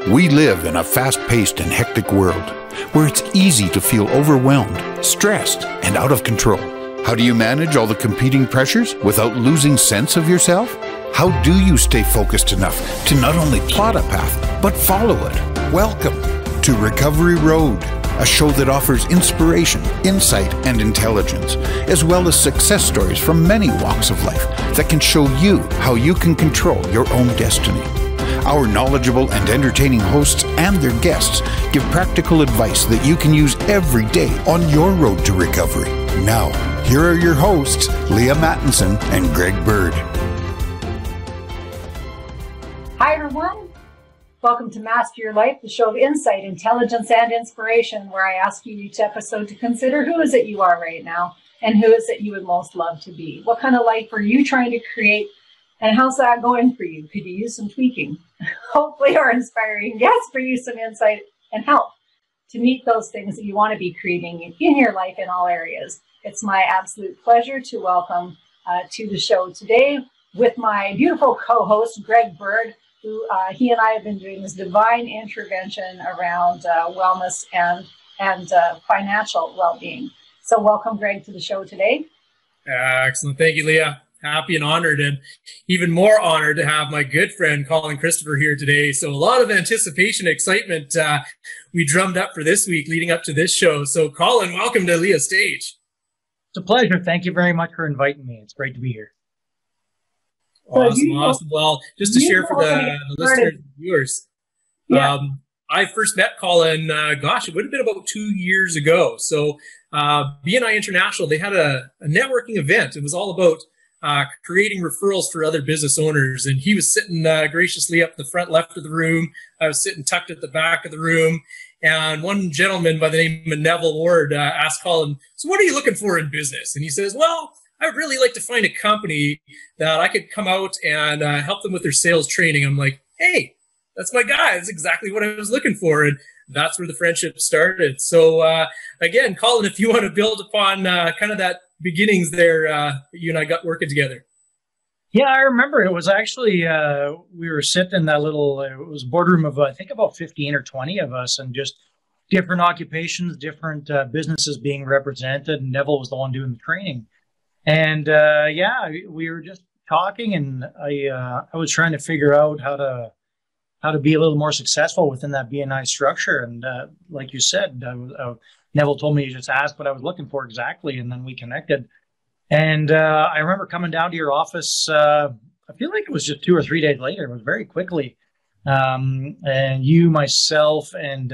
We live in a fast-paced and hectic world where it's easy to feel overwhelmed, stressed, and out of control. How do you manage all the competing pressures without losing sense of yourself? How do you stay focused enough to not only plot a path, but follow it? Welcome to Recovery Road, a show that offers inspiration, insight, and intelligence, as well as success stories from many walks of life that can show you how you can control your own destiny. Our knowledgeable and entertaining hosts and their guests give practical advice that you can use every day on your road to recovery. Now, here are your hosts, Leah Mattinson and Greg Bird. Hi, everyone. Welcome to Master Your Life, the show of insight, intelligence, and inspiration, where I ask you each episode to consider who is it you are right now and who is it you would most love to be. What kind of life are you trying to create, and how's that going for you? Could you use some tweaking? Hopefully, our inspiring guests bring you some insight and help to meet those things that you want to be creating in your life in all areas. It's my absolute pleasure to welcome to the show today with my beautiful co-host, Greg Bird, who he and I have been doing this divine intervention around wellness and financial well-being. So welcome, Greg, to the show today. Excellent. Thank you, Leah. Happy and honored, and even more honored to have my good friend Colin Christopher here today. So a lot of anticipation, excitement we drummed up for this week leading up to this show. So Colin, welcome to Leah's stage. It's a pleasure. Thank you very much for inviting me. It's great to be here. Awesome. Well, just to share for the listeners and viewers, I first met Colin, it would have been about 2 years ago. So BNI International, they had a networking event. It was all about creating referrals for other business owners. And he was sitting graciously up the front left of the room. I was sitting tucked at the back of the room. And one gentleman by the name of Neville Ward asked Colin, so what are you looking for in business? And he says, well, I would really like to find a company that I could come out and help them with their sales training. I'm like, hey, that's my guy. That's exactly what I was looking for. And that's where the friendship started. So again, Colin, if you want to build upon kind of that beginnings there, you and I got working together. Yeah, I remember it was actually, we were sitting in that little, it was a boardroom of, I think about 15 or 20 of us, and just different occupations, different businesses being represented. And Neville was the one doing the training. And we were just talking, and I was trying to figure out how to be a little more successful within that BNI structure. And like you said, Neville told me to just ask what I was looking for exactly, and then we connected. And I remember coming down to your office, I feel like it was just 2 or 3 days later. It was very quickly. And you, myself, and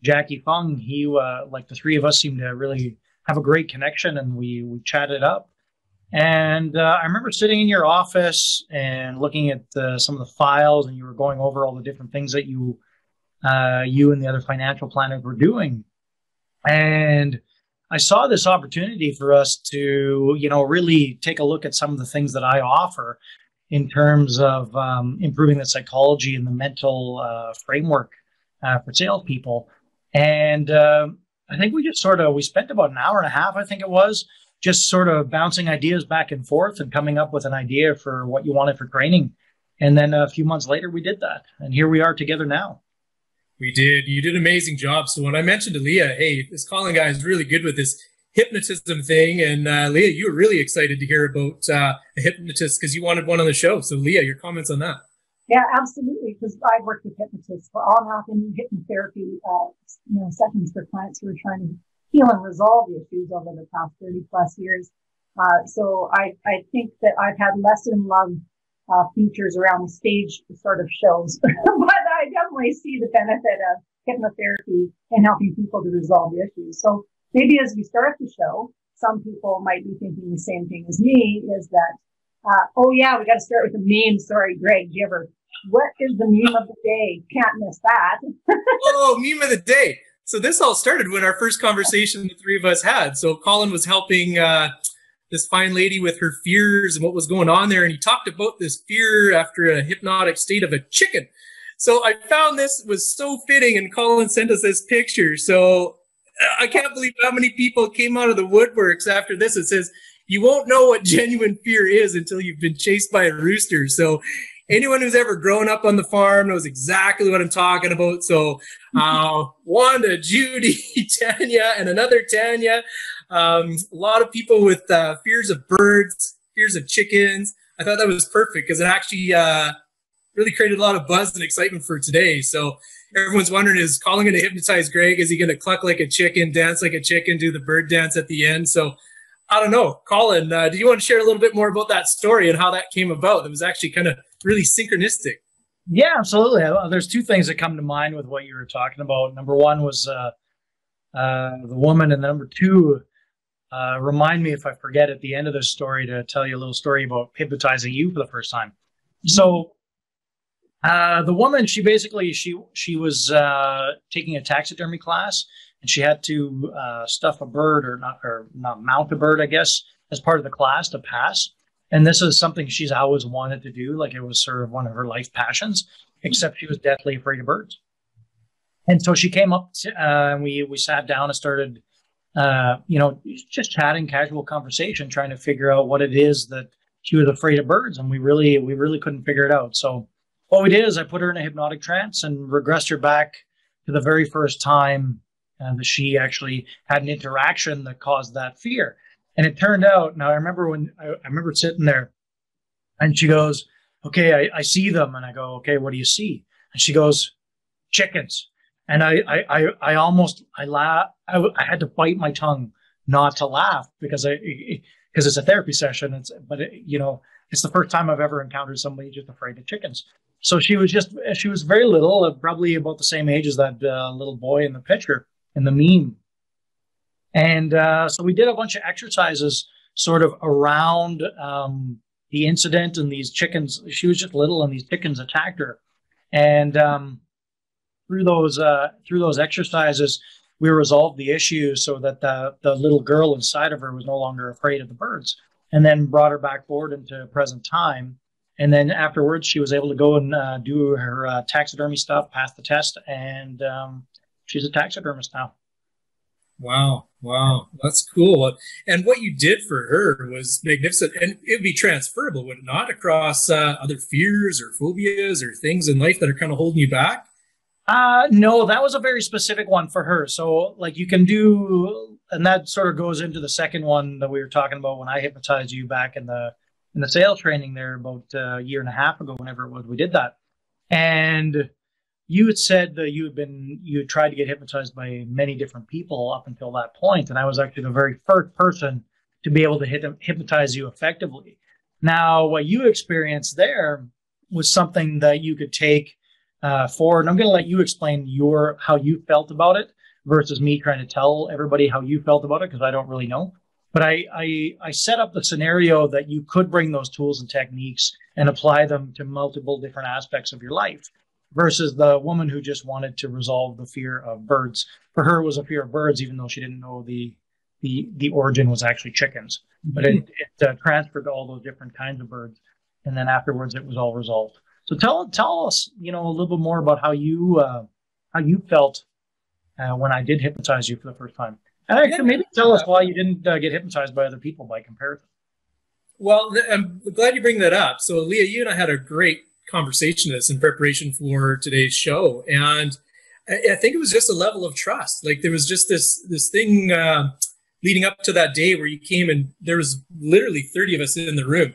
Jackie Fung, like the three of us seemed to really have a great connection, and we chatted up. And I remember sitting in your office and looking at some of the files, and you were going over all the different things that you and the other financial planners were doing. And I saw this opportunity for us to, really take a look at some of the things that I offer in terms of improving the psychology and the mental framework for salespeople. And I think we just we spent about an hour and a half, I think it was, just sort of bouncing ideas back and forth and coming up with an idea for what you wanted for training. And then a few months later, we did that. And here we are together now. We did. You did an amazing job. So when I mentioned to Leah, hey, this Colin guy is really good with this hypnotism thing. And Leah, you were really excited to hear about a hypnotist because you wanted one on the show. So Leah, your comments on that? Yeah, absolutely. Because I've worked with hypnotists for on and off in hypnotherapy sessions for clients who are trying to heal and resolve issues over the past 30 plus years. So I think that I've had lesson love features around the stage sort of shows, but I definitely see the benefit of hypnotherapy in helping people to resolve issues. So maybe as we start the show, some people might be thinking the same thing as me, is that, we got to start with the meme. Sorry, Greg Giver. What is the meme of the day? Can't miss that. Oh, meme of the day. So this all started when our first conversation the three of us had. So Colin was helping this fine lady with her fears and what was going on there. And he talked about this fear after a hypnotic state of a chicken. So I found this was so fitting, and Colin sent us this picture. So I can't believe how many people came out of the woodworks after this. It says, you won't know what genuine fear is until you've been chased by a rooster. So anyone who's ever grown up on the farm knows exactly what I'm talking about. So Wanda, Judy, Tanya, and another Tanya. A lot of people with fears of birds, fears of chickens. I thought that was perfect because it actually really created a lot of buzz and excitement for today. So everyone's wondering, is Colin going to hypnotize Greg? Is he going to cluck like a chicken, dance like a chicken, do the bird dance at the end? So I don't know. Colin, do you want to share a little bit more about that story and how that came about? It was actually kind of really synchronistic. Yeah, absolutely. There's two things that come to mind with what you were talking about. Number one was the woman, and number two, remind me if I forget at the end of this story to tell you a little story about hypnotizing you for the first time. So the woman, she basically, she was taking a taxidermy class, and she had to stuff a bird or not mount a bird, I guess, as part of the class to pass. And this is something she's always wanted to do. Like, it was sort of one of her life passions, except she was deathly afraid of birds. And so she came up and we sat down and started, just chatting, casual conversation, trying to figure out what it is that she was afraid of birds. And we really couldn't figure it out. So what we did is I put her in a hypnotic trance and regressed her back to the very first time that she actually had an interaction that caused that fear. And it turned out, now I remember sitting there, and she goes, okay, I see them. And I go, okay, what do you see? And she goes, chickens. And I had to bite my tongue not to laugh because it's a therapy session. It's the first time I've ever encountered somebody just afraid of chickens. So she was very little, probably about the same age as that little boy in the picture, in the meme. And so we did a bunch of exercises sort of around the incident, and these chickens, she was just little and these chickens attacked her. And through those exercises, we resolved the issue so that the little girl inside of her was no longer afraid of the birds, and then brought her back forward into present time. And then afterwards, she was able to go and do her taxidermy stuff, pass the test, and she's a taxidermist now. Wow. That's cool. And what you did for her was magnificent. And it would be transferable, would it not, across other fears or phobias or things in life that are kind of holding you back? No, that was a very specific one for her. So like you can do, and that sort of goes into the second one that we were talking about when I hypnotized you back in the sales training there about a year and a half ago, whenever it was we did that. And you had said that you had tried to get hypnotized by many different people up until that point. And I was actually the very first person to be able to hypnotize you effectively. Now, what you experienced there was something that you could take forward. And I'm going to let you explain how you felt about it versus me trying to tell everybody how you felt about it, because I don't really know. But I set up the scenario that you could bring those tools and techniques and apply them to multiple different aspects of your life, versus the woman who just wanted to resolve the fear of birds. For her, it was a fear of birds, even though she didn't know the origin was actually chickens. But it transferred to all those different kinds of birds. And then afterwards, it was all resolved. So tell us, a little bit more about how you felt when I did hypnotize you for the first time. And actually, maybe tell us why you didn't get hypnotized by other people by comparison. Well, I'm glad you bring that up. So, Leah, you and I had a great conversation this in preparation for today's show, and I think it was just a level of trust. Like, there was just this thing leading up to that day where you came, and there was literally 30 of us in the room,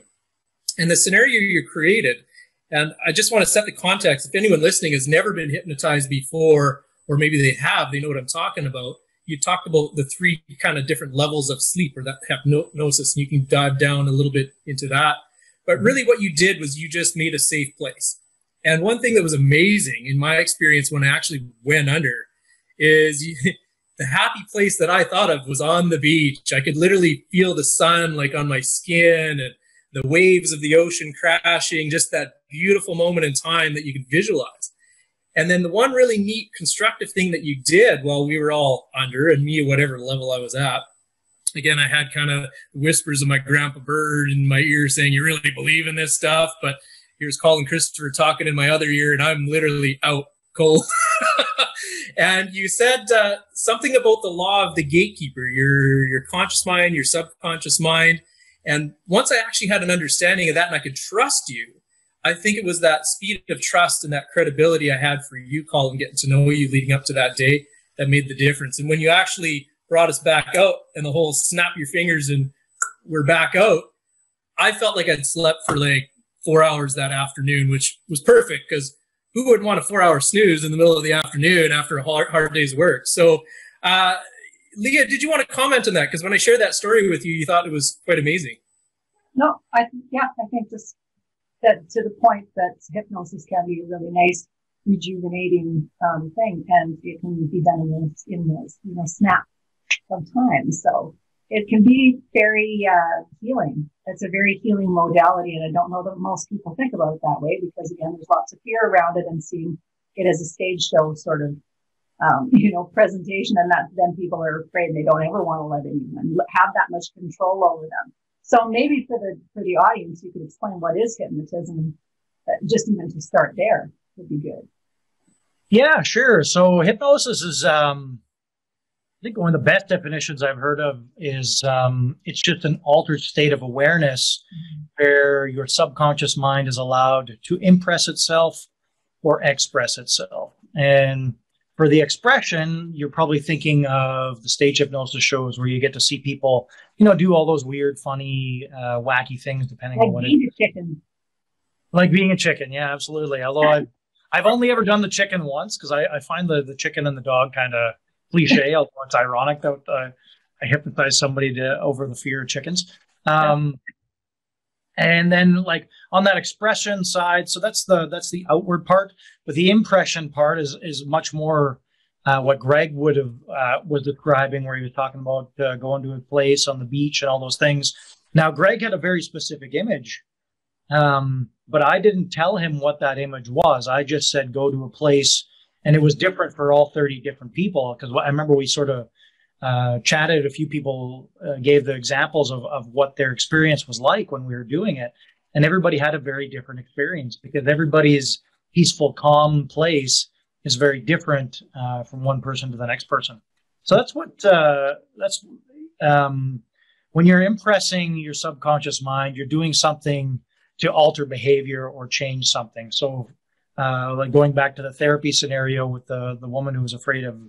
and the scenario you created. And I just want to set the context. If anyone listening has never been hypnotized before, or maybe they have, they know what I'm talking about. You talked about the three kind of different levels of sleep, or that hypnosis, and you can dive down a little bit into that. But really what you did was you just made a safe place. And one thing that was amazing in my experience when I actually went under is the happy place that I thought of was on the beach. I could literally feel the sun like on my skin and the waves of the ocean crashing, just that beautiful moment in time that you could visualize. And then the one really neat constructive thing that you did while we were all under, and me at whatever level I was at, again, I had kind of whispers of my grandpa bird in my ear saying, you really believe in this stuff? But here's Colin Christopher talking in my other ear, and I'm literally out cold. And you said something about the law of the gatekeeper, your conscious mind, your subconscious mind. And once I actually had an understanding of that and I could trust you, I think it was that speed of trust and that credibility I had for you, Colin, getting to know you leading up to that day that made the difference. And when you actually brought us back out and the whole snap your fingers and we're back out, I felt like I'd slept for like 4 hours that afternoon, which was perfect because who wouldn't want a 4-hour snooze in the middle of the afternoon after a hard day's work? So, Leah, did you want to comment on that? Because when I shared that story with you, you thought it was quite amazing. No, I think just that to the point that hypnosis can be a really nice rejuvenating thing, and it can be done in the snap of time. So it can be very healing. It's a very healing modality, and I don't know that most people think about it that way because, again, there's lots of fear around it and seeing it as a stage show sort of presentation, and that then people are afraid they don't ever want to let anyone have that much control over them. So maybe for the audience, you could explain what is hypnotism, just even to start there would be good. Yeah, sure. So hypnosis is, I think one of the best definitions I've heard of is it's just an altered state of awareness where your subconscious mind is allowed to impress itself or express itself. And for the expression, you're probably thinking of the stage hypnosis shows where you get to see people, do all those weird, funny, wacky things, depending on what it is. Like being a chicken, yeah, absolutely. Although I've only ever done the chicken once because I find the chicken and the dog kind of cliche, although it's ironic that I hypnotized somebody over the fear of chickens. And then like on that expression side, so that's the outward part, but the impression part is much more what Greg was describing, where he was talking about going to a place on the beach and all those things. Now, Greg had a very specific image, but I didn't tell him what that image was. I just said, go to a place, and it was different for all 30 different people, because I remember we sort of chatted. A few people gave the examples of what their experience was like when we were doing it. And everybody had a very different experience because everybody's peaceful, calm place is very different from one person to the next person. So that's when you're impressing your subconscious mind, you're doing something to alter behavior or change something. So like going back to the therapy scenario with the woman who was afraid of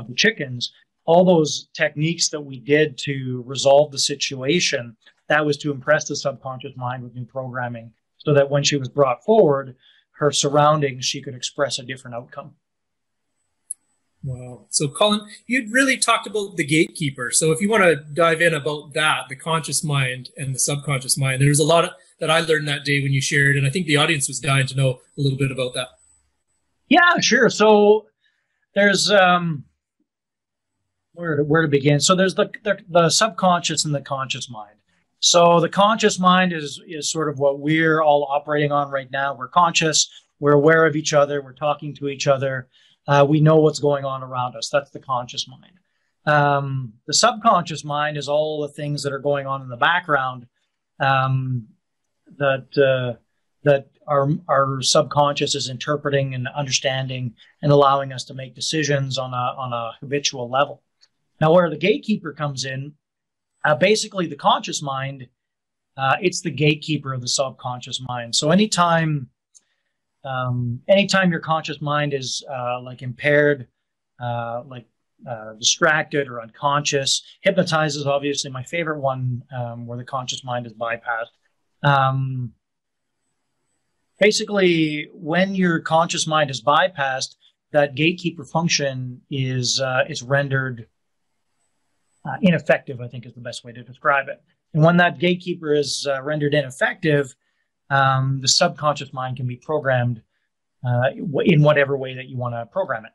the chickens, all those techniques that we did to resolve the situation, that was to impress the subconscious mind with new programming so that when she was brought forward, her surroundings, she could express a different outcome. Wow. So Colin, you'd really talked about the gatekeeper. So if you want to dive in about that, the conscious mind and the subconscious mind, there's a lot that I learned that day when you shared, and I think the audience was dying to know a little bit about that. Yeah, sure. So there's where to begin. So there's the subconscious and the conscious mind. So the conscious mind is sort of what we're all operating on right now. We're conscious, we're aware of each other, we're talking to each other, we know what's going on around us. That's the conscious mind. The subconscious mind is all the things that are going on in the background that our subconscious is interpreting and understanding and allowing us to make decisions on a habitual level. Now, where the gatekeeper comes in, basically the conscious mind, it's the gatekeeper of the subconscious mind. So anytime your conscious mind is like impaired, distracted or unconscious, hypnotized is obviously my favorite one, where the conscious mind is bypassed. Basically, when your conscious mind is bypassed, that gatekeeper function is rendered ineffective, I think is the best way to describe it. And when that gatekeeper is rendered ineffective, the subconscious mind can be programmed in whatever way that you want to program it.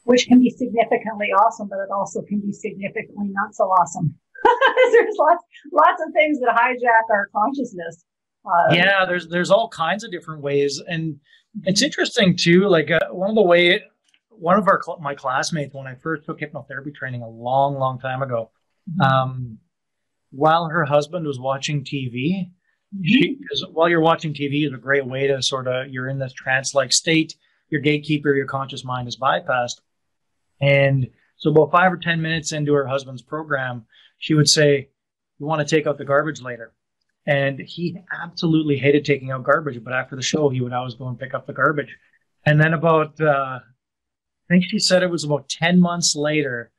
Which can be significantly awesome, but it also can be significantly not so awesome. There's lots of things that hijack our consciousness. Yeah, there's all kinds of different ways, and it's interesting too. Like one of my classmates, when I first took hypnotherapy training a long time ago, while her husband was watching TV, because while you're watching TV is a great way to you're in this trance-like state. Your gatekeeper, your conscious mind is bypassed, and so about 5 or 10 minutes into her husband's program, she would say, "You want to take out the garbage later?" And he absolutely hated taking out garbage, but after the show, he would always go and pick up the garbage. And then about, I think she said it was about 10 months later,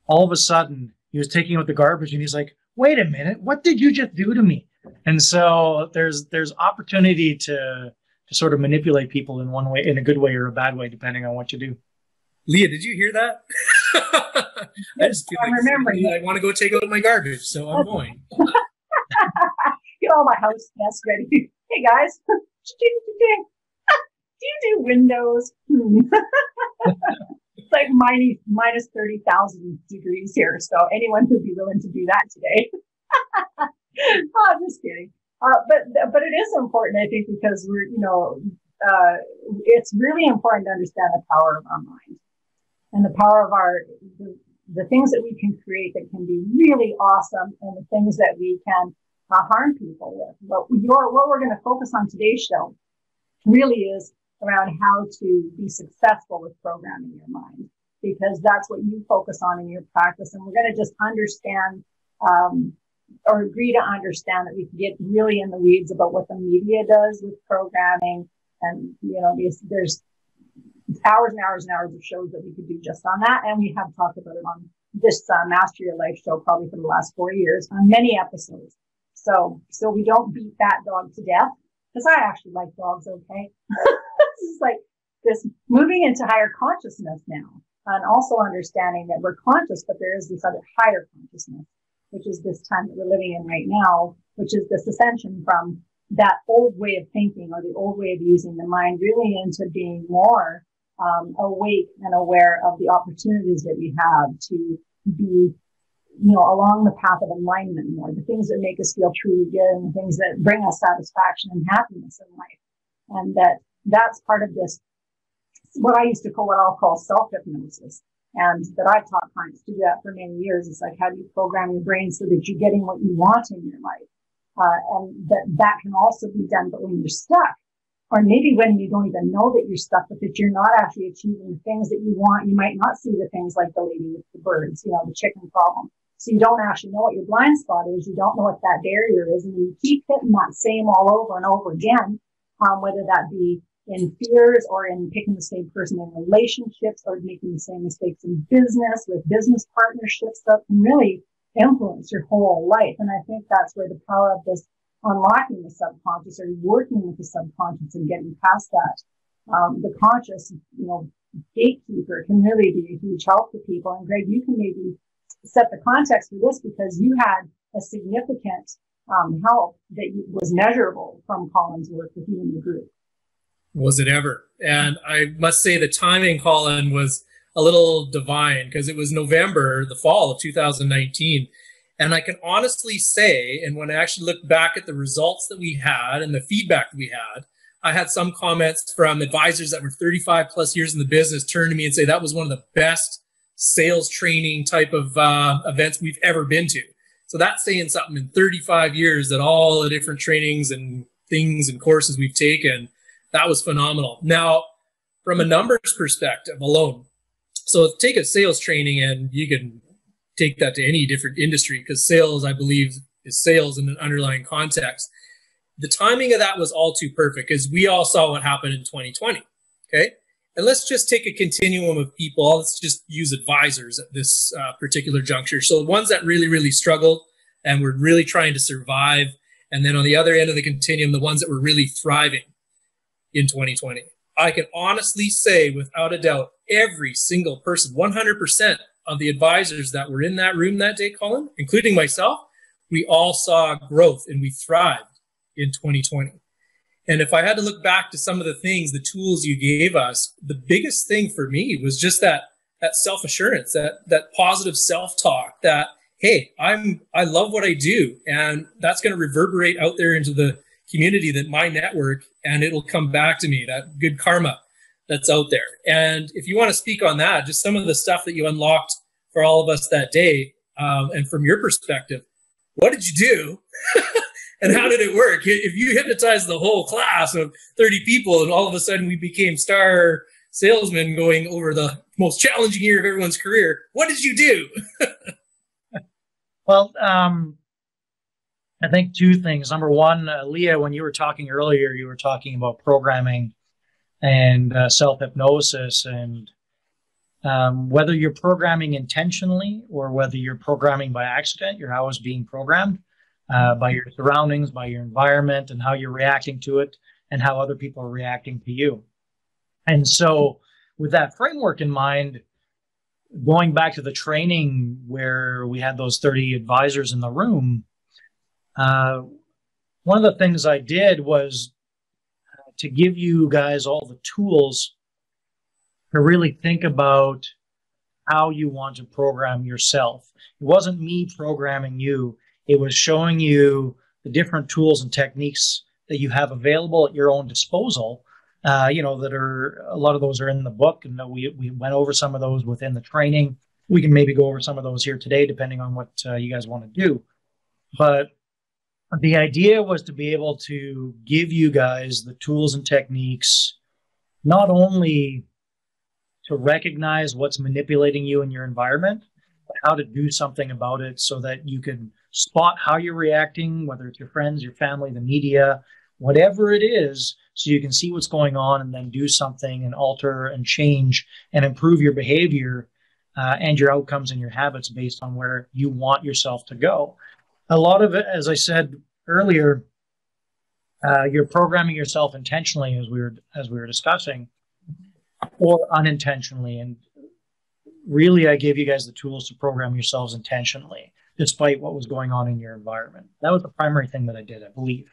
all of a sudden, he was taking out the garbage and he's like, wait a minute, what did you just do to me? And so there's opportunity to sort of manipulate people in one way, in a good way or a bad way, depending on what you do. Leah, did you hear that? I just feel like I want to go take out my garbage, so I'm going. Get all my house guests ready. Hey guys, do you do windows? It's like minus 30,000 degrees here, so anyone who'd be willing to do that today. Oh, I'm just kidding. But it is important, I think, because we're, it's really important to understand the power of our mind and the power of the things that we can create that can be really awesome, and the things that we can harm people with. But what we're going to focus on today's show really is around how to be successful with programming your mind, because that's what you focus on in your practice. And we're going to just understand, or agree to understand, that we can get really in the weeds about what the media does with programming. And, there's hours and hours and hours of shows that we could do just on that. And we have talked about it on this Master Your Life show probably for the last 4 years on many episodes. So we don't beat that dog to death, because I actually like dogs. Okay. This is like this moving into higher consciousness now, and also understanding that we're conscious, but there is this other higher consciousness, which is this time that we're living in right now, which is this ascension from that old way of thinking, or the old way of using the mind, really into being more awake and aware of the opportunities that we have to be, along the path of alignment more, the things that make us feel truly good, and the things that bring us satisfaction and happiness in life. And that's part of this, what I'll call self-hypnosis. And that I've taught clients to do that for many years. It's like, how do you program your brain so that you're getting what you want in your life? And that can also be done, but when you're stuck, or maybe when you don't even know that you're stuck, but that you're not actually achieving the things that you want, you might not see the things like the lady with the birds, the chicken problem. So you don't actually know what your blind spot is. You don't know what that barrier is. And you keep hitting that same all over and over again, whether that be in fears or in picking the same person in relationships, or making the same mistakes in business, with business partnerships, that can really influence your whole life. And I think that's where the power of this unlocking the subconscious, or working with the subconscious and getting past that. The conscious, gatekeeper can really be a huge help to people. And Greg, you can maybe set the context for this, because you had a significant help that was measurable from Colin's work with you in the group. Was it ever? And I must say the timing, Colin, was a little divine, because it was November, the fall of 2019. And I can honestly say, and when I actually look back at the results that we had and the feedback that we had, I had some comments from advisors that were 35 plus years in the business turn to me and say that was one of the best sales training type of events we've ever been to. So that's saying something. In 35 years, that all the different trainings and things and courses we've taken, that was phenomenal. Now, from a numbers perspective alone, so take a sales training, and you can take that to any different industry, because sales, I believe, is sales in an underlying context. The timing of that was all too perfect, because we all saw what happened in 2020, okay? And let's just take a continuum of people. Let's just use advisors at this particular juncture. So the ones that really, really struggled and were really trying to survive. And then on the other end of the continuum, the ones that were really thriving in 2020. I can honestly say, without a doubt, every single person, 100% of the advisors that were in that room that day, Colin, including myself, we all saw growth and we thrived in 2020. And if I had to look back to some of the things, the tools you gave us, the biggest thing for me was just that self-assurance, that positive self-talk, that, hey, I love what I do. And that's going to reverberate out there into the community, that my network, and it'll come back to me, that good karma that's out there. And if you want to speak on that, just some of the stuff that you unlocked for all of us that day, and from your perspective, what did you do? And how did it work? If you hypnotized the whole class of 30 people and all of a sudden we became star salesmen going over the most challenging year of everyone's career, what did you do? Well, I think two things. Number one, Leah, when you were talking earlier, you were talking about programming and self-hypnosis, and whether you're programming intentionally or whether you're programming by accident, you're always being programmed by your surroundings, by your environment, and how you're reacting to it, and how other people are reacting to you. And so with that framework in mind, going back to the training where we had those 30 advisors in the room, one of the things I did was to give you guys all the tools to really think about how you want to program yourself. It wasn't me programming you. It was showing you the different tools and techniques that you have available at your own disposal. You know, that are, a lot of those are in the book, and we went over some of those within the training. We can maybe go over some of those here today, depending on what you guys want to do. But the idea was to be able to give you guys the tools and techniques, not only to recognize what's manipulating you in your environment, but how to do something about it so that you can spot how you're reacting, whether it's your friends, your family, the media, whatever it is, so you can see what's going on and then do something and alter and change and improve your behavior and your outcomes and your habits based on where you want yourself to go. A lot of it, as I said earlier, you're programming yourself intentionally, as we were discussing, or unintentionally. And really, I gave you guys the tools to program yourselves intentionally, despite what was going on in your environment. That was the primary thing that I did, I believe.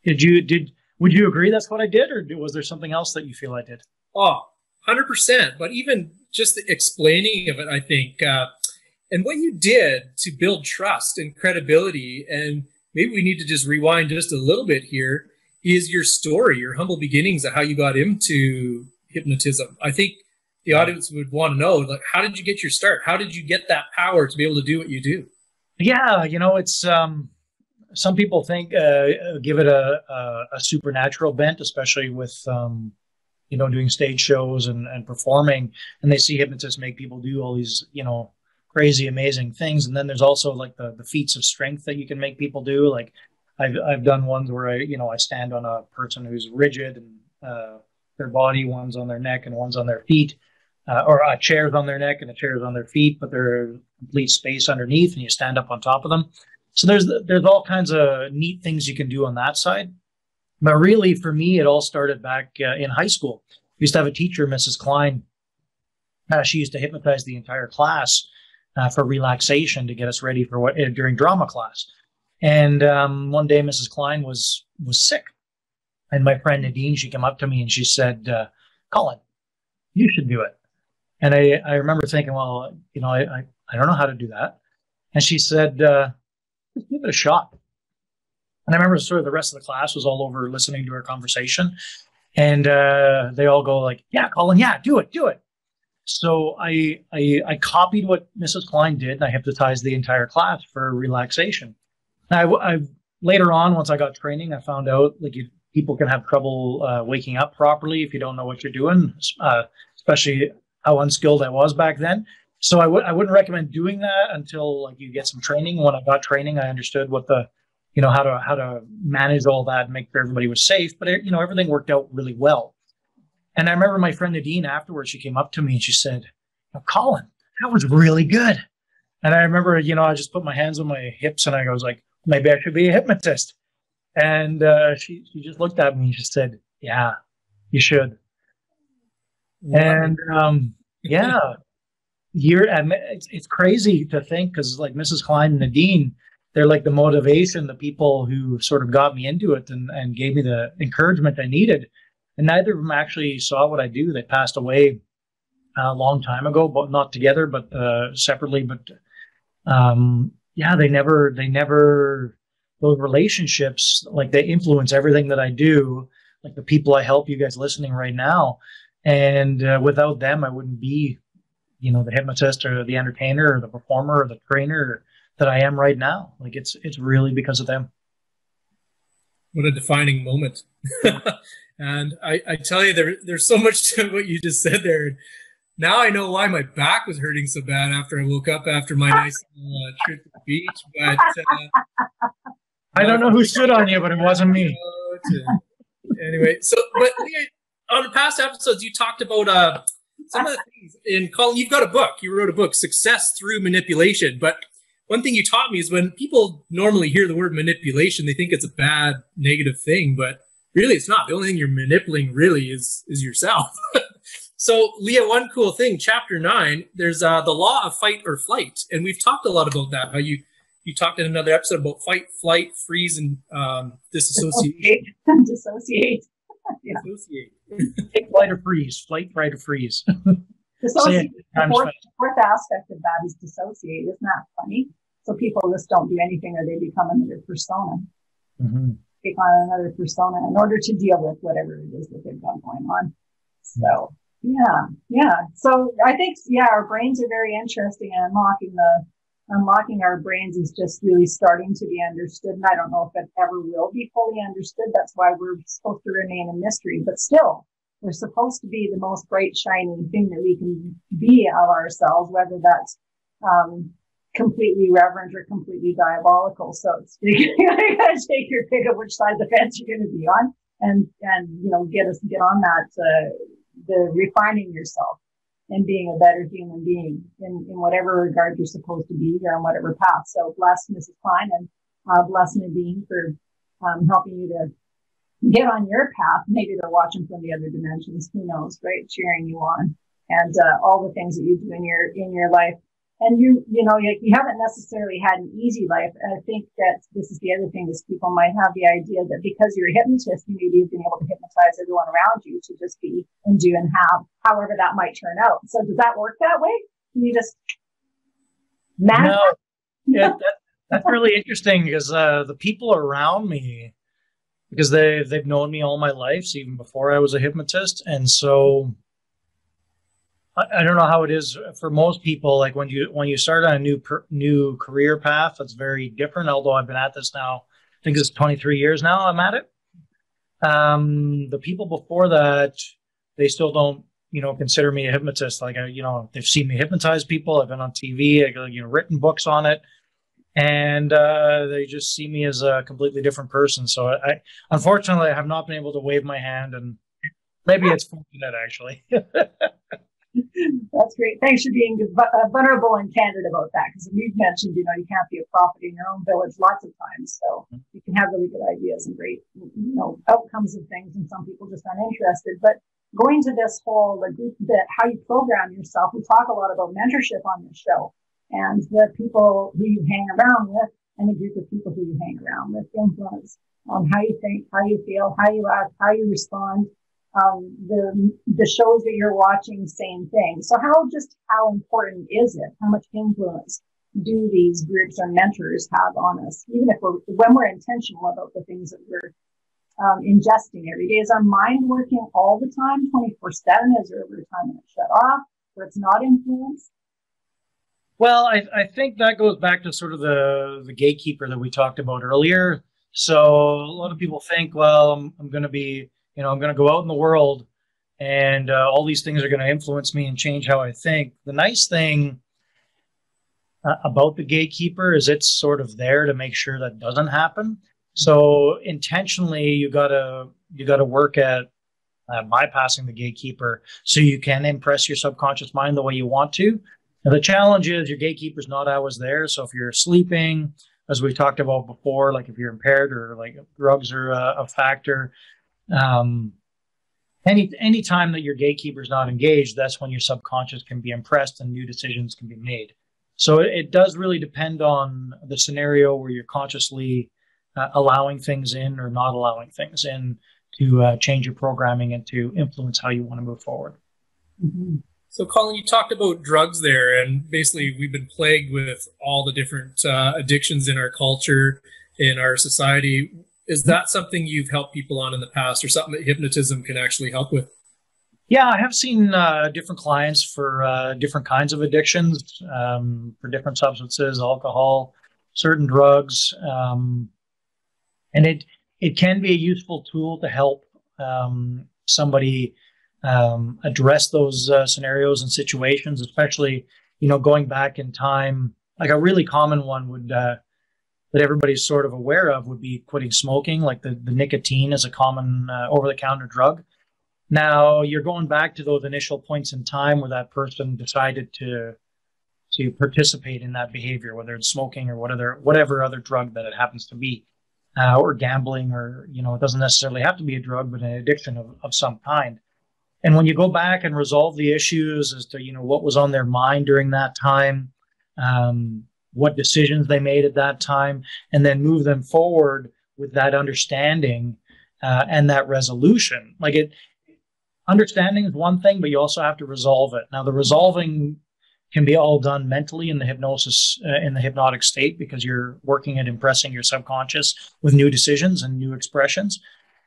Would you agree that's what I did, or was there something else that you feel I did? Oh, 100%. But even just the explaining of it, I think, and what you did to build trust and credibility, and maybe we need to just rewind just a little bit here, is your story, your humble beginnings of how you got into hypnotism. I think the audience would want to know, like, how did you get your start? How did you get that power to be able to do what you do? Yeah, you know, it's some people think give it a supernatural bent, especially with you know, doing stage shows and performing, and they see hypnotists make people do all these, you know, crazy, amazing things. And then there's also like the feats of strength that you can make people do. Like I've done ones where I stand on a person who's rigid, and their body, one's on their neck and one's on their feet, or a chair's on their neck and a chair's on their feet, but there's complete space underneath, and you stand up on top of them. So there's all kinds of neat things you can do on that side. But really, for me, it all started back in high school. We used to have a teacher, Mrs. Klein. She used to hypnotize the entire class for relaxation to get us ready for during drama class. And one day, Mrs. Klein was sick, and my friend Nadine, she came up to me and she said, "Colin, you should do it." And I remember thinking, well, you know, I don't know how to do that. And she said, "Just give it a shot." And I remember sort of the rest of the class was all over listening to our conversation, and they all go like, "Yeah, Colin, yeah, do it." So I copied what Mrs. Klein did, and I hypnotized the entire class for relaxation. I later on, once I got training, I found out like people can have trouble waking up properly if you don't know what you're doing, especially how unskilled I was back then. So I wouldn't recommend doing that until like you get some training. When I got training, I understood what how to manage all that and make sure everybody was safe. But everything worked out really well. And I remember my friend Nadine afterwards, she came up to me and she said, "Colin, that was really good." And I remember, I just put my hands on my hips and I was like, maybe I should be a hypnotist. And she just looked at me and she said, "Yeah, you should." And yeah, it's crazy to think, because like Mrs. Klein and Nadine, they're like the motivation, the people who sort of got me into it and gave me the encouragement I needed. And neither of them actually saw what I do. They passed away a long time ago, but not together, but separately. But yeah, they never, those relationships, like they influence everything that I do, like the people I help, you guys listening right now. And without them, I wouldn't be, the hypnotist or the entertainer or the performer or the trainer that I am right now. Like it's really because of them. What a defining moment. And I tell you, there's so much to what you just said there. Now I know why my back was hurting so bad after I woke up after my nice trip to the beach. But I don't know who stood on you, but it wasn't me. Anyway, so, but on the past episodes, you talked about some of the things. In Colin, you've got a book. You wrote a book, Success Through Manipulation. But one thing you taught me is when people normally hear the word manipulation, they think it's a bad, negative thing. But really, it's not. The only thing you're manipulating really is yourself. So, Leah, one cool thing, Chapter 9, there's the law of fight or flight. And we've talked a lot about that, how you talked in another episode about fight, flight, freeze, and disassociate. Dissociate. Yeah. Dissociate. Take, flight, or freeze. Flight, flight, or freeze. Dissociate. The fourth aspect of that is dissociate. Isn't that funny? So people just don't do anything or they become another persona. Mm-hmm. Take on another persona in order to deal with whatever it is that they've got going on. So, yeah. So I think, our brains are very interesting, and unlocking our brains is just really starting to be understood. And I don't know if it ever will be fully understood. That's why we're supposed to remain a mystery. But still, we're supposed to be the most bright, shining thing that we can be of ourselves, whether that's completely reverent or completely diabolical. So it's, you gotta take your pick of which side of the fence you're going to be on, and get on that the refining yourself and being a better human being in whatever regard you're supposed to be here on whatever path. So bless Mrs. Klein and bless Nadine for helping you to get on your path. Maybe they're watching from the other dimensions. Who knows, right? Cheering you on, and all the things that you do in your life. And you haven't necessarily had an easy life. I think that this is the other thing, is people might have the idea that because you're a hypnotist, you maybe have been able to hypnotize everyone around you to just be and do and have, however that might turn out. So does that work that way? Can you just manage? No, that's really interesting, because the people around me, because they've known me all my life, so even before I was a hypnotist, and so I don't know how it is for most people. Like when you start on a new career path, that's very different. Although I've been at this now, I think it's 23 years now I'm at it. The people before that, they still don't, consider me a hypnotist. Like, they've seen me hypnotize people. I've been on TV, written books on it, and they just see me as a completely different person. So unfortunately, I have not been able to wave my hand, and maybe it's fortunate, actually. That's great. Thanks for being vulnerable and candid about that, because we've mentioned, you can't be a prophet in your own village lots of times. So you can have really good ideas and great, outcomes of things, and some people just aren't interested. But going to this whole how you program yourself, we talk a lot about mentorship on this show, and the people who you hang around with, and the group of people who you hang around with influence on how you think, how you feel, how you act, how you respond. The shows that you're watching, same thing. So how important is it? How much influence do these groups or mentors have on us? Even when we're intentional about the things that we're ingesting every day. Is our mind working all the time, 24/7? Is there ever a time when it's shut off, where it's not influenced? Well, I think that goes back to sort of the gatekeeper that we talked about earlier. So a lot of people think, well, I'm going to be, I'm going to go out in the world, and all these things are going to influence me and change how I think. The nice thing about the gatekeeper is it's sort of there to make sure that doesn't happen. So intentionally, you gotta work at bypassing the gatekeeper so you can impress your subconscious mind the way you want to. Now, the challenge is your gatekeeper's not always there. So if you're sleeping, as we talked about before, like if you're impaired or like drugs are a factor. Any time that your gatekeeper is not engaged, that's when your subconscious can be impressed and new decisions can be made. So it does really depend on the scenario where you're consciously allowing things in or not allowing things in to change your programming and to influence how you want to move forward. Mm-hmm. So, Colin, you talked about drugs there, and basically we've been plagued with all the different addictions in our culture, in our society. Is that something you've helped people on in the past, or something that hypnotism can actually help with? Yeah, I have seen different clients for different kinds of addictions, for different substances, alcohol, certain drugs. And it can be a useful tool to help somebody address those scenarios and situations, especially, going back in time. Like a really common one would that everybody's sort of aware of would be quitting smoking, like the nicotine is a common over-the-counter drug. Now, you're going back to those initial points in time where that person decided to participate in that behavior, whether it's smoking or whatever other drug that it happens to be, or gambling, or, it doesn't necessarily have to be a drug, but an addiction of some kind. And when you go back and resolve the issues as to, what was on their mind during that time, what decisions they made at that time, and then move them forward with that understanding and that resolution. Understanding is one thing, but you also have to resolve it. Now, the resolving can be all done mentally in the hypnosis, in the hypnotic state, because you're working at impressing your subconscious with new decisions and new expressions.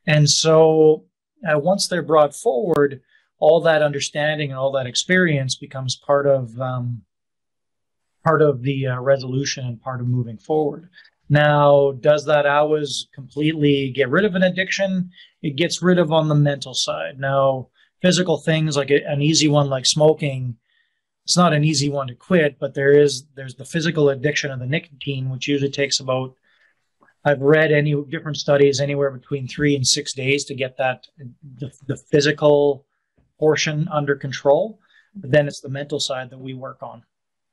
And so once they're brought forward, all that understanding and all that experience becomes part of the resolution and part of moving forward. Now, does that always completely get rid of an addiction? It gets rid of on the mental side. Now, physical things like an easy one like smoking, it's not an easy one to quit, but there's the physical addiction of the nicotine, which usually takes about, I've read different studies, anywhere between 3 and 6 days to get the physical portion under control. But then it's the mental side that we work on.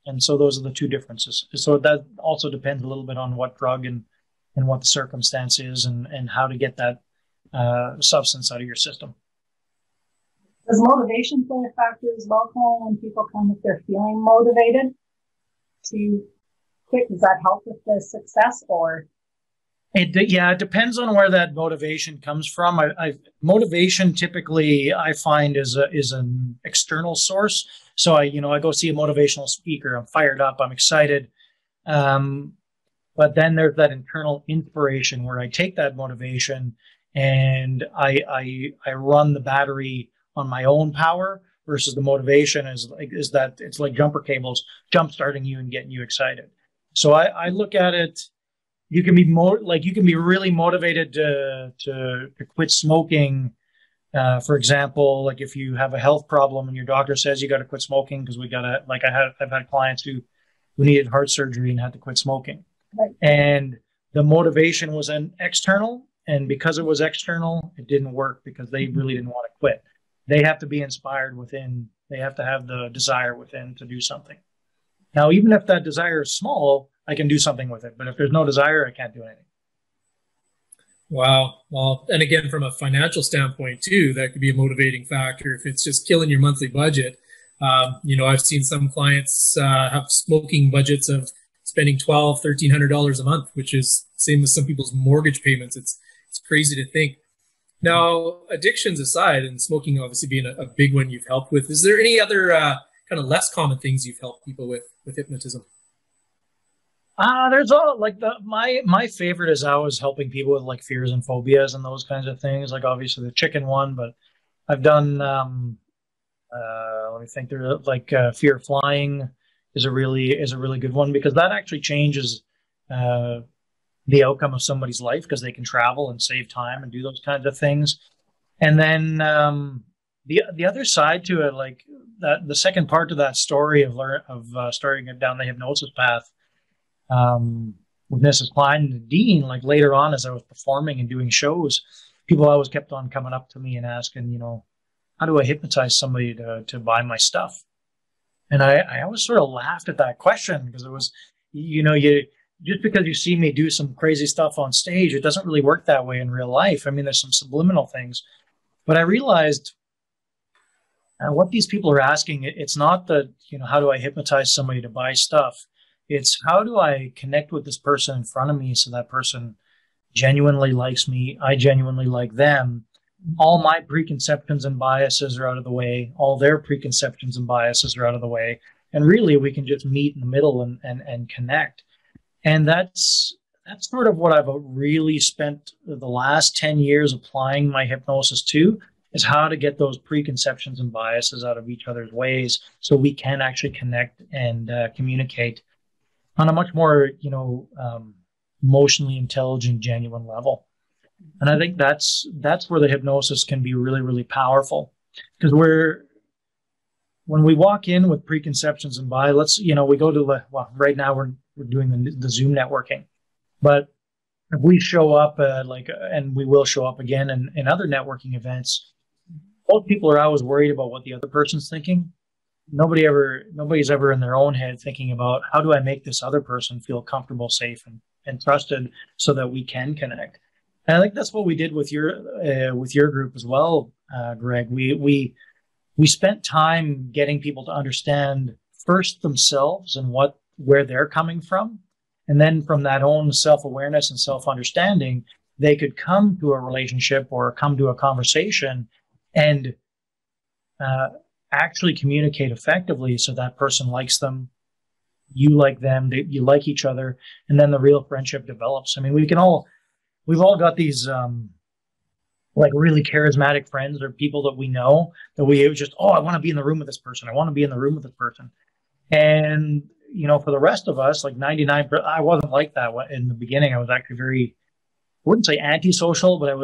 And so those are the two differences. So that also depends a little bit on what drug and what the circumstance is, and how to get that substance out of your system. Does motivation play a factor as well, Colin, when people come if they're feeling motivated to quit? Does that help with the success, or? It depends on where that motivation comes from. Motivation typically, I find, is an external source. So I go see a motivational speaker. I'm fired up. I'm excited. But then there's that internal inspiration where I take that motivation and I run the battery on my own power, versus the motivation is that it's like jumper cables jump starting you and getting you excited. So I look at it. You can be really motivated to quit smoking. For example, like if you have a health problem and your doctor says you got to quit smoking, because I've had clients who needed heart surgery and had to quit smoking. Right. And the motivation was an external, and because it was external, it didn't work because they really didn't want to quit. They have to be inspired within. They have to have the desire within to do something. Now, even if that desire is small, I can do something with it. But if there's no desire, I can't do anything. Wow. Well, and again, from a financial standpoint too, that could be a motivating factor. If it's just killing your monthly budget, I've seen some clients have smoking budgets of spending $1,200, $1,300 a month, which is same as some people's mortgage payments. It's crazy to think. Now, addictions aside, and smoking obviously being a big one you've helped with, is there any other kind of less common things you've helped people with hypnotism? There's all my favorite is always helping people with like fears and phobias and those kinds of things. Like obviously the chicken one, but I've done let me think. There's fear of flying is a really good one, because that actually changes the outcome of somebody's life, because they can travel and save time and do those kinds of things. And then the other side to it, like that, the second part to that story of starting it down the hypnosis path with Mrs. Klein and Dean, like later on as I was performing and doing shows, people always kept on coming up to me and asking, how do I hypnotize somebody to buy my stuff? And I always sort of laughed at that question, because it was, just because you see me do some crazy stuff on stage, it doesn't really work that way in real life. I mean, there's some subliminal things, but I realized what these people are asking, it's not that, how do I hypnotize somebody to buy stuff? It's how do I connect with this person in front of me so that person genuinely likes me, I genuinely like them. All my preconceptions and biases are out of the way. All their preconceptions and biases are out of the way. And really, we can just meet in the middle and connect. And that's sort of what I've really spent the last 10 years applying my hypnosis to, is how to get those preconceptions and biases out of each other's ways so we can actually connect and communicate on a much more, emotionally intelligent, genuine level. And I think that's where the hypnosis can be really, really powerful, because when we walk in with preconceptions and bias, we go to right now we're doing the Zoom networking. But if we show up, and we will show up again in other networking events, most people are always worried about what the other person's thinking. Nobody's ever in their own head thinking about, how do I make this other person feel comfortable, safe, and trusted, so that we can connect. And I think that's what we did with your group as well, Greg. We spent time getting people to understand first themselves and where they're coming from. And then from that own self-awareness and self-understanding, they could come to a relationship or come to a conversation and actually communicate effectively, so that person likes them, you like them, you like each other, and then the real friendship develops. I mean, we've all got these like really charismatic friends or people that we know that we just, I want to be in the room with this person. I want to be in the room with this person. And, for the rest of us, like 99%, I wasn't like that in the beginning. I was actually I wouldn't say antisocial, but I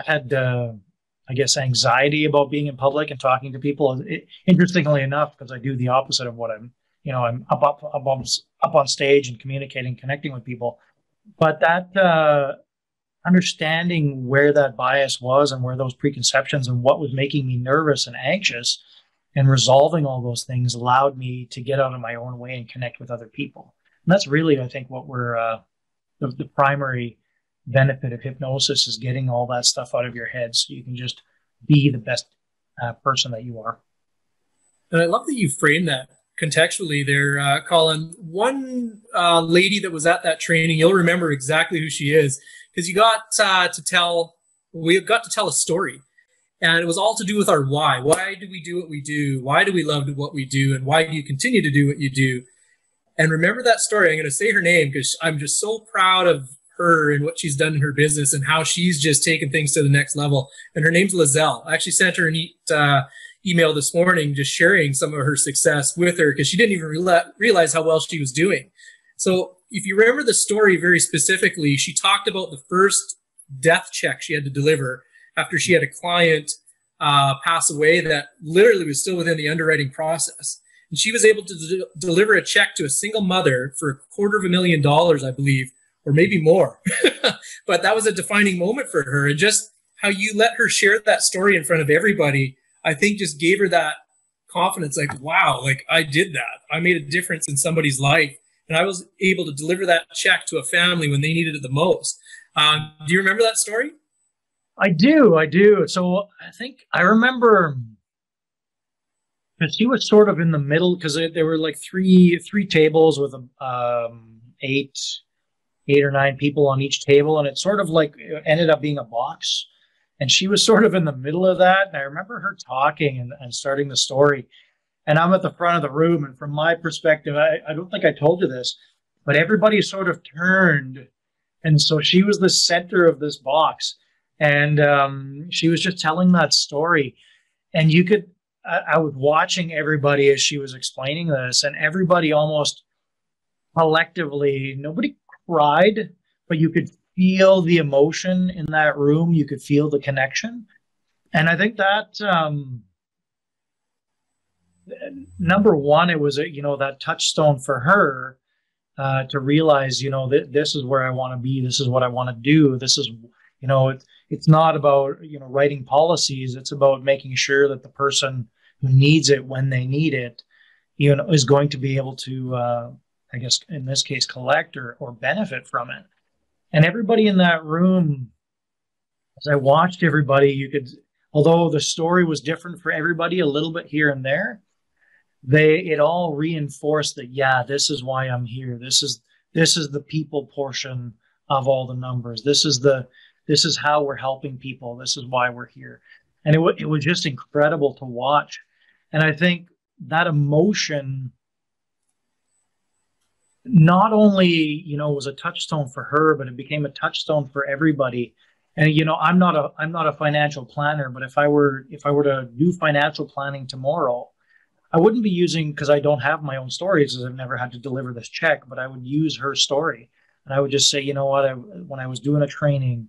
had I guess, anxiety about being in public and talking to people. Interestingly enough, because I do the opposite of what I'm up on stage and communicating, connecting with people. But that understanding where that bias was and where those preconceptions and what was making me nervous and anxious, and resolving all those things, allowed me to get out of my own way and connect with other people. And that's really, I think, what we're the primary benefit of hypnosis, is getting all that stuff out of your head so you can just be the best person that you are. And I love that you framed that contextually there, Colin. One lady that was at that training, you'll remember exactly who she is, because we got to tell a story. And it was all to do with our why. Why do we do what we do? Why do we love what we do? And why do you continue to do what you do? And remember that story. I'm going to say her name because I'm just so proud of her and what she's done in her business and how she's just taken things to the next level. And her name's Lizelle. I actually sent her a neat email this morning just sharing some of her success with her, because she didn't even realize how well she was doing. So if you remember the story very specifically, she talked about the first death check she had to deliver after she had a client pass away that literally was still within the underwriting process. And she was able to deliver a check to a single mother for $250,000, I believe, or maybe more. But that was a defining moment for her. And just how you let her share that story in front of everybody, I think just gave her that confidence, like, wow, like I did that. I made a difference in somebody's life. And I was able to deliver that check to a family when they needed it the most. Do you remember that story? I do. So I think I remember, because she was sort of in the middle, because there were like three tables with eight or nine people on each table, and it sort of like ended up being a box, and she was sort of in the middle of that. And I remember her talking and starting the story, and I'm at the front of the room, and from my perspective, I don't think I told you this, but everybody sort of turned, and so she was the center of this box. And she was just telling that story, and I was watching everybody as she was explaining this, and everybody almost collectively, nobody cried, but you could feel the emotion in that room. You could feel the connection. And I think that, number one, it was, that touchstone for her to realize, that this is where I want to be. This is what I want to do. This is, it's not about, writing policies. It's about making sure that the person who needs it when they need it, is going to be able to, I guess, in this case, collect or benefit from it. And everybody in that room, as I watched everybody, although the story was different for everybody a little bit here and there, it all reinforced that, yeah, this is why I'm here. This is the people portion of all the numbers. This is how we're helping people. This is why we're here. And it was just incredible to watch. And I think that emotion not only, was a touchstone for her, but it became a touchstone for everybody. And, I'm not a financial planner, but if I were to do financial planning tomorrow, I wouldn't be using, because I don't have my own stories, as I've never had to deliver this check, but I would use her story. And I would just say, when I was doing a training,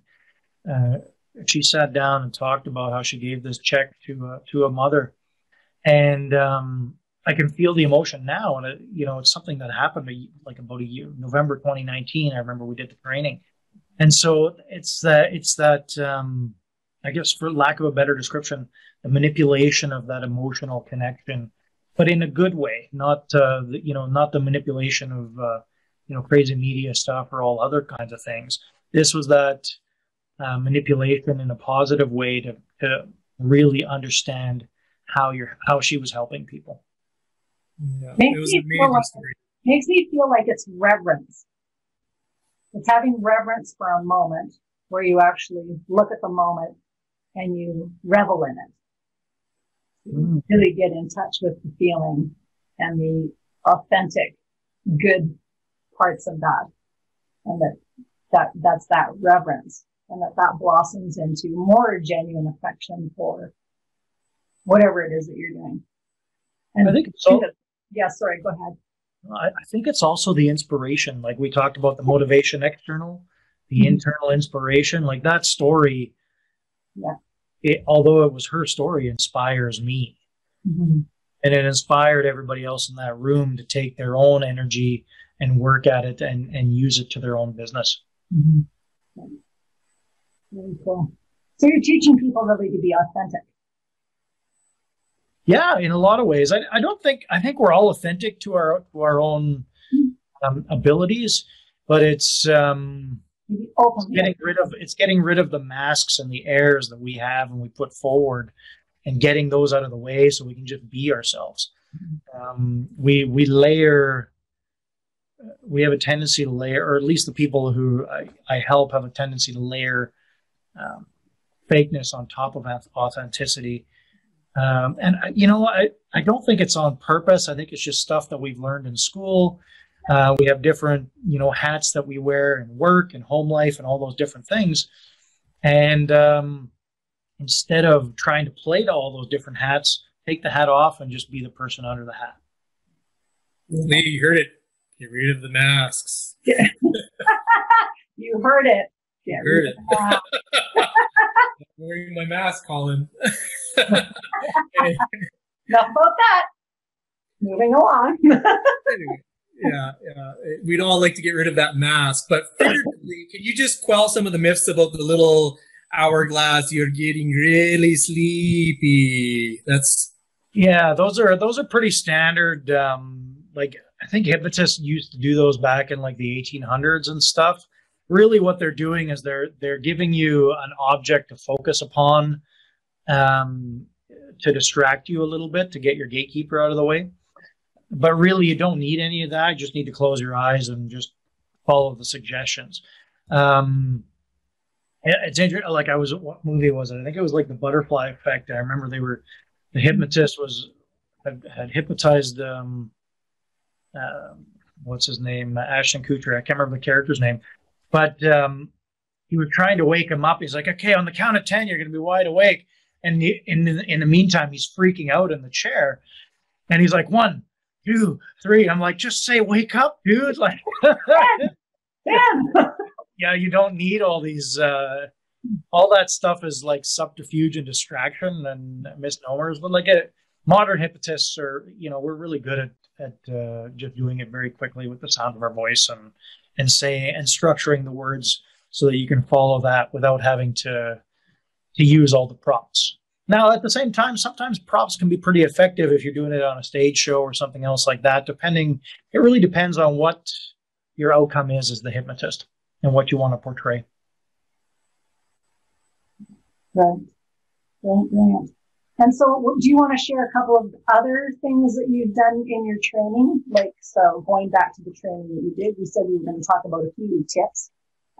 she sat down and talked about how she gave this check to a mother, and I can feel the emotion now, and it's something that happened like about a year, November 2019. I remember we did the training, and so it's that I guess, for lack of a better description, the manipulation of that emotional connection, but in a good way, not not the manipulation of crazy media stuff or all other kinds of things. This was that manipulation in a positive way to really understand how she was helping people. Yeah, it was an amazing story. Makes me feel like it's reverence. It's having reverence for a moment where you actually look at the moment and you revel in it. You really get in touch with the feeling and the authentic, good parts of that. And that's that reverence, and that blossoms into more genuine affection for whatever it is that you're doing. And I think so. Yeah, sorry, go ahead. I think it's also the inspiration. Like we talked about the motivation external, the internal inspiration. Like that story, although it was her story, inspires me. And it inspired everybody else in that room to take their own energy and work at it and use it to their own business. Very cool. So you're teaching people really to be authentic. Yeah, in a lot of ways. I think we're all authentic to our own abilities, but it's getting rid of the masks and the airs that we have and we put forward, and getting those out of the way so we can just be ourselves. We have a tendency to layer, or at least the people who I help have a tendency to layer fakeness on top of authenticity. And I don't think it's on purpose. I think it's just stuff that we've learned in school. We have different, hats that we wear in work and home life and all those different things. And instead of trying to play to all those different hats, take the hat off and just be the person under the hat. Lee, you heard it. Get rid of the masks. Yeah. You heard it. Get rid of it. I'm wearing my mask, Colin. Enough about that. Moving along. Anyway, yeah. We'd all like to get rid of that mask, but figuratively, can you just quell some of the myths about the little hourglass? You're getting really sleepy. Those are pretty standard. Like I think hypnotists used to do those back in like the 1800s and stuff. Really, what they're doing is they're giving you an object to focus upon, to distract you a little bit, to get your gatekeeper out of the way. But really, you don't need any of that. You just need to close your eyes and just follow the suggestions. It's interesting. Like what movie was it? I think it was like The Butterfly Effect. I remember the hypnotist had hypnotized, what's his name? Ashton Kutcher. I can't remember the character's name. But he was trying to wake him up. He's like, okay, on the count of 10, you're going to be wide awake. And in the meantime, he's freaking out in the chair. And he's like, 1, 2, 3. I'm like, just say, wake up, dude. Like, yeah, you don't need all these, all that stuff is like subterfuge and distraction and misnomers. But like modern hypnotists are, we're really good at just doing it very quickly with the sound of our voice and saying and structuring the words so that you can follow that without having to use all the props. Now, at the same time, sometimes props can be pretty effective if you're doing it on a stage show or something else like that. It really depends on what your outcome is as the hypnotist and what you want to portray. Right. And so do you want to share a couple of other things that you've done in your training? Like, so going back to the training that you did, you said you were going to talk about a few tips,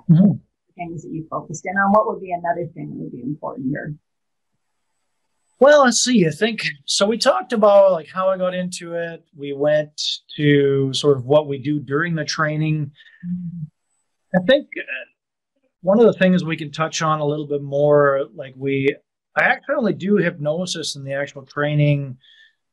things that you focused in on. What would be another thing that would be important here? Well, let's see. I think, so we talked about like how I got into it. We went to sort of what we do during the training. I think one of the things we can touch on a little bit more, like I actually only do hypnosis in the actual training.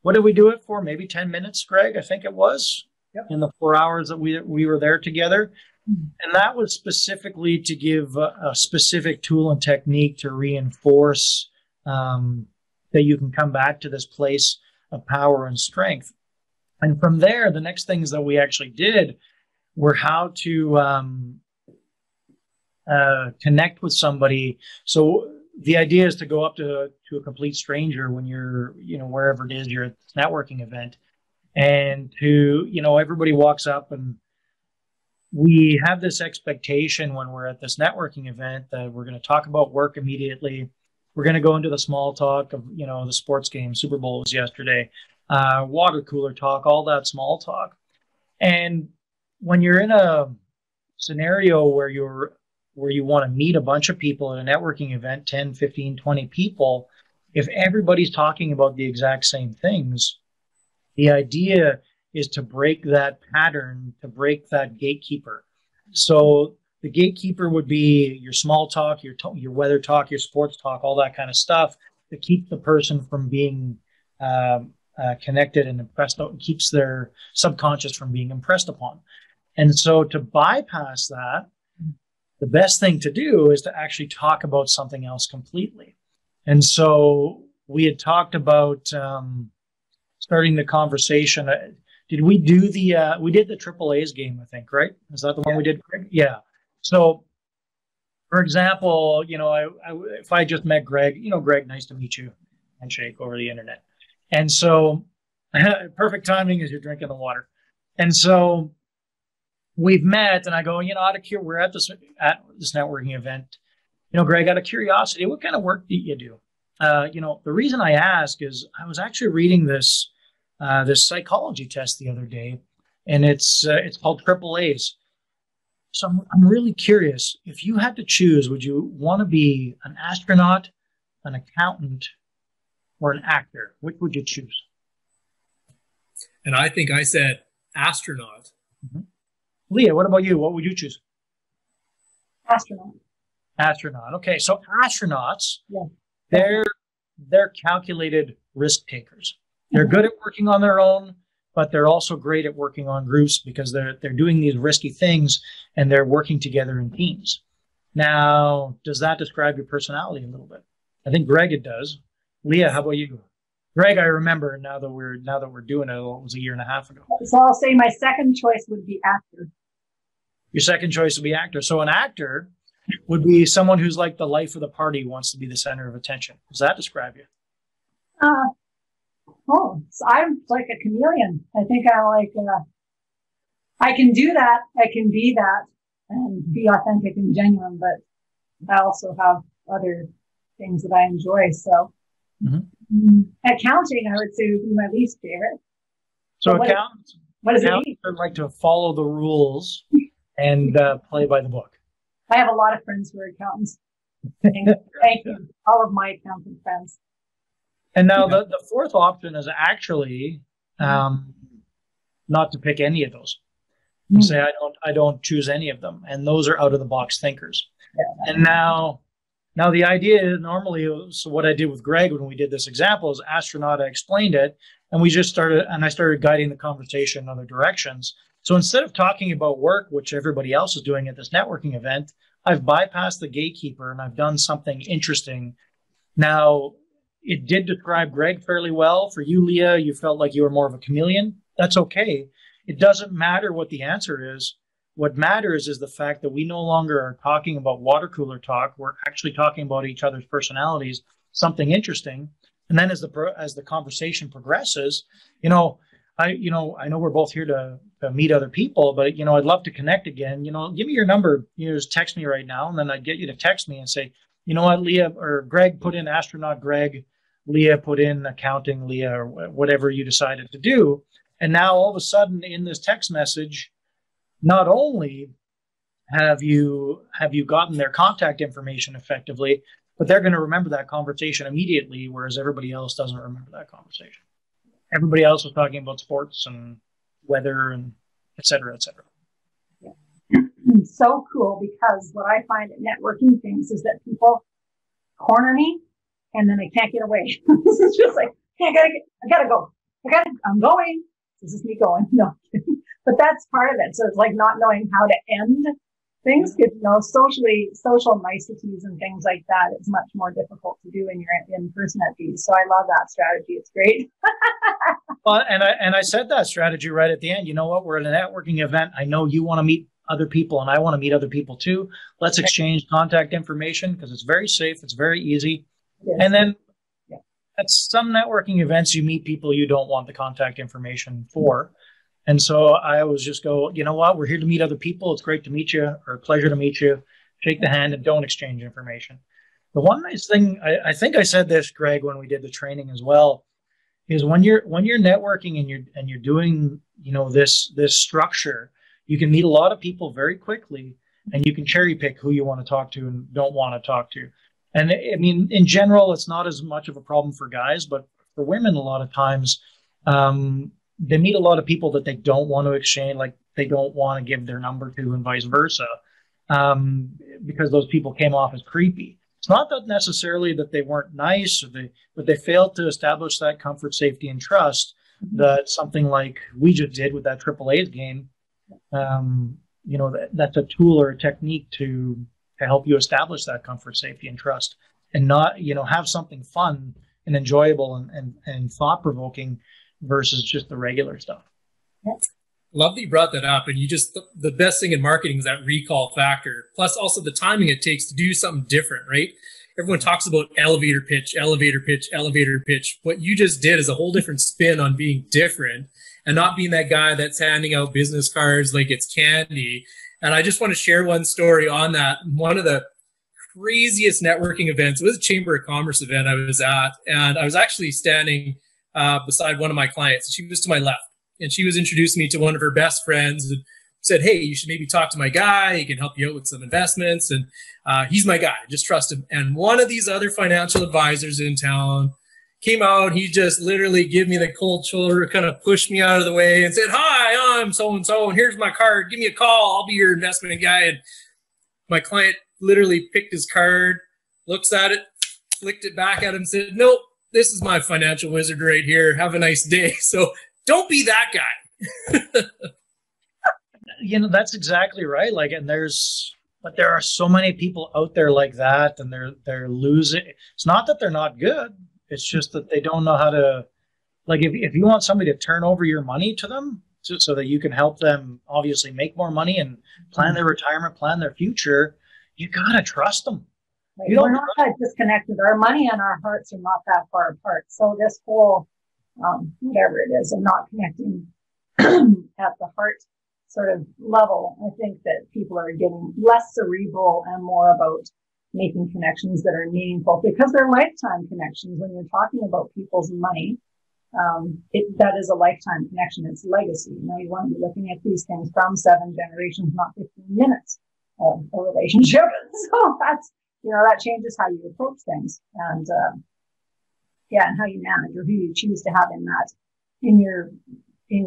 What did we do it for? Maybe 10 minutes, Greg, I think it was, in the 4 hours that we were there together. And that was specifically to give a specific tool and technique to reinforce that you can come back to this place of power and strength. And from there, the next things that we actually did were how to connect with somebody. So the idea is to go up to a complete stranger when you're, wherever it is, you're at this networking event, and to, everybody walks up, and we have this expectation when we're at this networking event that we're going to talk about work immediately. We're going to go into the small talk of, the sports game. Super Bowl was yesterday. Water cooler talk, all that small talk. And when you're in a scenario where you want to meet a bunch of people at a networking event, 10, 15, 20 people, if everybody's talking about the exact same things, the idea is to break that pattern, to break that gatekeeper. So the gatekeeper would be your small talk, your weather talk, your sports talk, all that kind of stuff that keeps the person from being connected and impressed, keeps their subconscious from being impressed upon. And so to bypass that, the best thing to do is to actually talk about something else completely. And so we had talked about starting the conversation. Did we do we did the AAA's game, I think, right? Is that the one we did, Greg? Yeah. So, for example, if I just met Greg, Greg, nice to meet you, handshake over the internet. And so, perfect timing as you're drinking the water. And so we've met, and I go, out of curiosity, we're at this networking event. Greg, out of curiosity, what kind of work do you do? The reason I ask is I was actually reading this psychology test the other day, and it's called AAA's. So I'm really curious, if you had to choose, would you want to be an astronaut, an accountant, or an actor? Which would you choose? And I think I said astronaut. Mm-hmm. Leah, what about you? What would you choose? Astronaut. Astronaut. Okay, so astronauts, they're calculated risk takers. They're good at working on their own, but they're also great at working on groups because they're doing these risky things and they're working together in teams. Now, does that describe your personality a little bit? I think Greg, it does. Leah, how about you? Greg, I remember now that we're doing it. It was a year and a half ago. So I'll say my second choice would be actor. Your second choice would be actor. So an actor would be someone who's like the life of the party, wants to be the center of attention. Does that describe you? So I'm like a chameleon. I think I can do that. I can be that and be authentic and genuine, but I also have other things that I enjoy. So accounting, I would say, would be my least favorite. So what does it mean? I'd like to follow the rules and play by the book. I have a lot of friends who are accountants. Thank you, all of my accountant friends. And now the fourth option is actually not to pick any of those. You say I don't choose any of them, and those are out of the box thinkers. Yeah. And now the idea is normally, so what I did with Greg when we did this example is astronaut. I explained it, and I started guiding the conversation in other directions. So instead of talking about work, which everybody else is doing at this networking event, I've bypassed the gatekeeper and I've done something interesting. Now, it did describe Greg fairly well. For you, Leah, you felt like you were more of a chameleon. That's okay. It doesn't matter what the answer is. What matters is the fact that we no longer are talking about water cooler talk. We're actually talking about each other's personalities, something interesting. And then as the conversation progresses, I know we're both here to meet other people, but I'd love to connect again. Give me your number. Just text me right now, and then I'd get you to text me and say, you know what, Leah or Greg put in astronaut Greg, Leah put in accounting Leah, or whatever you decided to do. And now all of a sudden in this text message, not only have you gotten their contact information effectively, but they're going to remember that conversation immediately, whereas everybody else doesn't remember that conversation. Everybody else was talking about sports and weather and et cetera, et cetera. Yeah. So cool, because what I find at networking things is that people corner me and then I can't get away. It's just like, I gotta go. I'm going. This is me going. No, but that's part of it. So it's like not knowing how to end things get, social niceties and things like that, it's much more difficult to do when you're in person at these. So I love that strategy. It's great. Well, and I said that strategy right at the end. You know what? We're at a networking event. I know you want to meet other people and I want to meet other people too. Let's exchange contact information because it's very safe. It's very easy. Yes. And then at some networking events, you meet people you don't want the contact information for. And so I always just go, you know what? We're here to meet other people. It's great to meet you, or a pleasure to meet you. Shake the hand and don't exchange information. The one nice thing, I think I said this, Greg, when we did the training as well, is when you're networking and you're doing, this structure, you can meet a lot of people very quickly, and you can cherry pick who you want to talk to and don't want to talk to. And I mean, in general, it's not as much of a problem for guys, but for women, a lot of times, they meet a lot of people that they don't want to exchange, like they don't want to give their number to, and vice versa, because those people came off as creepy. It's not that necessarily that they weren't nice, but they failed to establish that comfort, safety, and trust that something like we just did with that AAA's game. That's a tool or a technique to help you establish that comfort, safety, and trust, and not, have something fun and enjoyable and thought-provoking versus just the regular stuff. Love that you brought that up. And the best thing in marketing is that recall factor, plus also the timing it takes to do something different, right? Everyone talks about elevator pitch, elevator pitch, elevator pitch. What you just did is a whole different spin on being different and not being that guy that's handing out business cards like it's candy. And I just want to share one story on that. One of the craziest networking events, it was a Chamber of Commerce event I was at, and I was actually standing beside one of my clients. She was to my left, and she was introducing me to one of her best friends and said, hey, you should maybe talk to my guy. He can help you out with some investments. And he's my guy. Just trust him. And one of these other financial advisors in town came out. He just literally gave me the cold shoulder, kind of pushed me out of the way and said, hi, I'm so-and-so, and here's my card. Give me a call. I'll be your investment guy. And my client literally picked his card, looks at it, flicked it back at him, and said, nope, this is my financial wizard right here. Have a nice day. So don't be that guy. That's exactly right. But there are so many people out there like that, and they're losing. It's not that they're not good. It's just that they don't know how to, if you want somebody to turn over your money to them so that you can help them obviously make more money and plan their retirement, plan their future, you got to trust them. Right. We're not that disconnected. Our money and our hearts are not that far apart. So this whole, whatever it is, of not connecting at the heart sort of level, I think that people are getting less cerebral and more about making connections that are meaningful, because they're lifetime connections. When you're talking about people's money, that is a lifetime connection. It's legacy. You want to be looking at these things from 7 generations, not 15 minutes of a relationship. So that's, that changes how you approach things, and and how you manage, or who you choose to have in your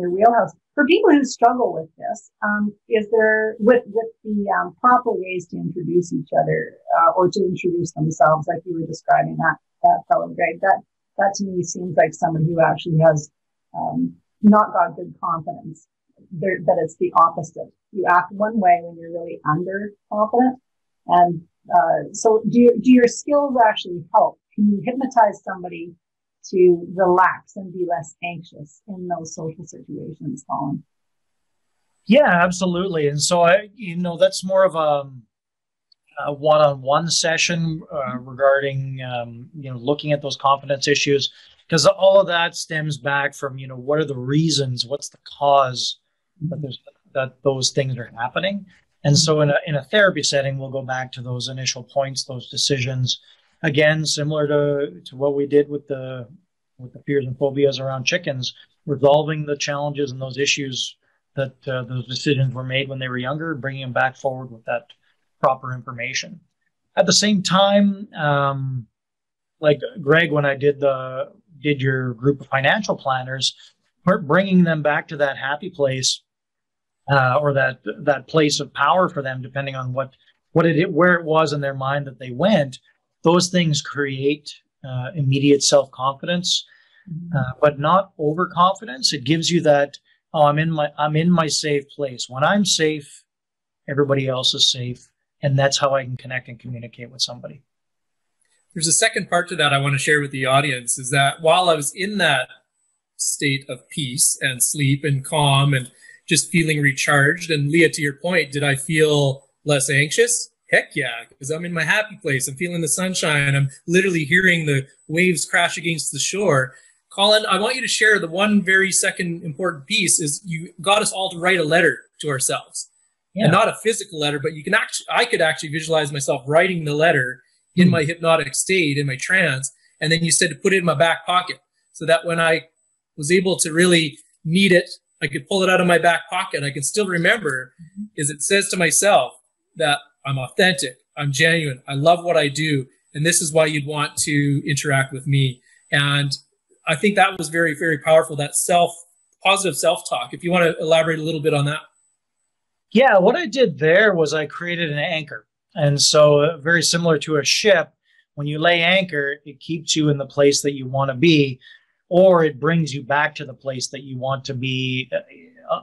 wheelhouse. For people who struggle with this, is there with the proper ways to introduce each other or to introduce themselves, like you were describing that fellow Greg? That to me seems like somebody who actually has not got good confidence. That it's the opposite. You act one way when you're really underconfident, and so do your skills actually help? Can you hypnotize somebody to relax and be less anxious in those social situations, Colin? Yeah, absolutely. And so that's more of a one-on-one session regarding looking at those confidence issues, because all of that stems back from what are the reasons, what's the cause that those things are happening. And so in a therapy setting, we'll go back to those initial points, those decisions. Again, similar to what we did with the fears and phobias around chickens, resolving the challenges and those issues that those decisions were made when they were younger, bringing them back forward with that proper information. At the same time, like Greg, when I did your group of financial planners, bringing them back to that happy place, or that place of power for them, depending on where it was in their mind that they went. Those things create immediate self-confidence, but not overconfidence. It gives you that, I'm in my safe place. When I'm safe, everybody else is safe, and that's how I can connect and communicate with somebody. There's a second part to that I want to share with the audience, is that while I was in that state of peace and sleep and calm and just feeling recharged, and Leah, to your point, did I feel less anxious? Heck yeah, because I'm in my happy place. I'm feeling the sunshine. I'm literally hearing the waves crash against the shore. Colin, I want you to share the one very second important piece is you got us all to write a letter to ourselves. Yeah. And not a physical letter, but you can actually, I could actually visualize myself writing the letter in my hypnotic state, in my trance. And then you said to put it in my back pocket so that when I was able to really need it, I could pull it out of my back pocket. I can still remember is it says to myself that I'm authentic, I'm genuine, I love what I do, and this is why you'd want to interact with me. And I think that was very, very powerful, that positive self-talk. If you want to elaborate a little bit on that. Yeah, what I did there was I created an anchor. And so very similar to a ship, when you lay anchor, it keeps you in the place that you want to be, or it brings you back to the place that you want to be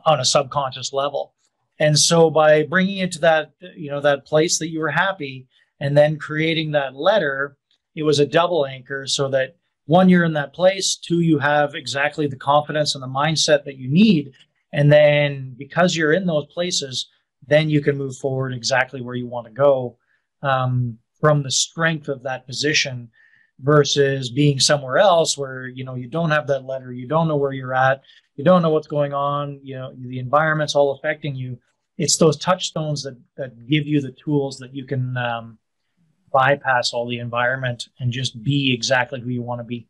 on a subconscious level. And so by bringing it to that, that place that you were happy, and then creating that letter, it was a double anchor so that one, you're in that place, two, you have exactly the confidence and the mindset that you need. And then because you're in those places, then you can move forward exactly where you want to go from the strength of that position versus being somewhere else where, you don't have that letter, you don't know where you're at, you don't know what's going on, the environment's all affecting you. It's those touchstones that give you the tools that you can bypass all the environment and just be exactly who you want to be.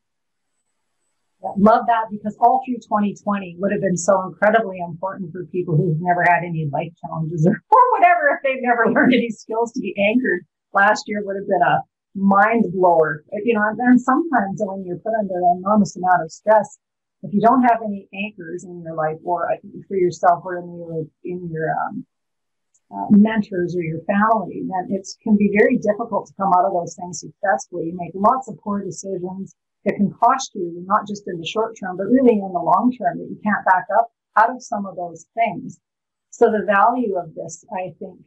Love that, because all through 2020 would have been so incredibly important for people who've never had any life challenges or whatever. If they've never learned any skills to be anchored, last year would have been a mind blower. And sometimes when you're put under an enormous amount of stress, if you don't have any anchors in your life or for yourself or in your mentors or your family, then it can be very difficult to come out of those things successfully. You make lots of poor decisions. It can cost you, not just in the short term, but really in the long term, that you can't back up out of some of those things. So the value of this, I think,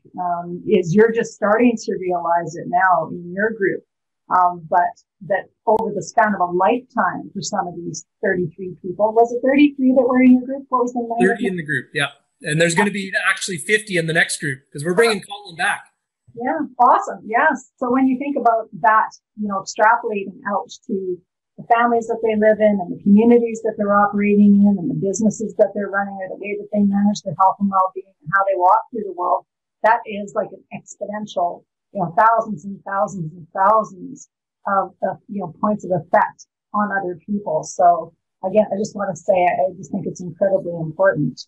is you're just starting to realize it now in your group. But that over the span of a lifetime for some of these 33 people, was it 33 that were in your group? What was the number? 30 in the group, yeah. And there's going to be actually 50 in the next group because we're bringing Colin back. Yeah, awesome. Yes. So when you think about that, extrapolating out to the families that they live in and the communities that they're operating in and the businesses that they're running or the way that they manage their health and well-being and how they walk through the world, that is like an exponential, thousands and thousands and thousands of points of effect on other people. So again, I just want to say, I just think it's incredibly important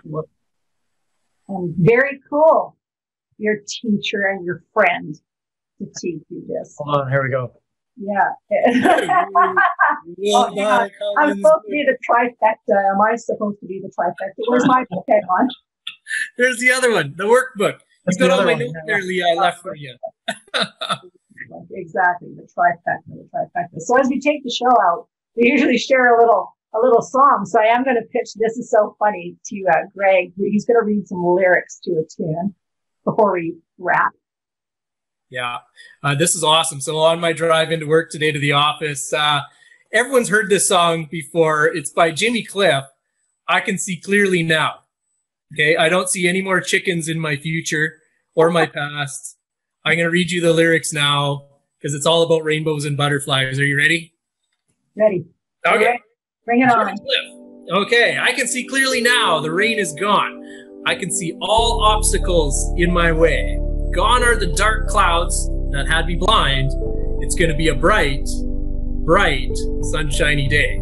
work. And very cool, your teacher and your friend to teach you this. Hold on, here we go. Yeah. I'm supposed to be the trifecta. Am I supposed to be the trifecta? Where's my Pokemon? There's the other one, the workbook. It's got all my notes there, Leah, I left for you. Exactly, the trifecta. So as we take the show out, we usually share a little song. So I am going to pitch This Is So Funny to Greg. He's going to read some lyrics to a tune before we wrap. Yeah, this is awesome. So on my drive into work today to the office, everyone's heard this song before. It's by Jimmy Cliff. I can see clearly now. Okay, I don't see any more chickens in my future or my past. I'm going to read you the lyrics now because it's all about rainbows and butterflies. Are you ready? Ready. Okay. Ready? Bring it on. Okay, I can see clearly now. The rain is gone. I can see all obstacles in my way. Gone are the dark clouds that had me blind. It's going to be a bright, bright, sunshiny day.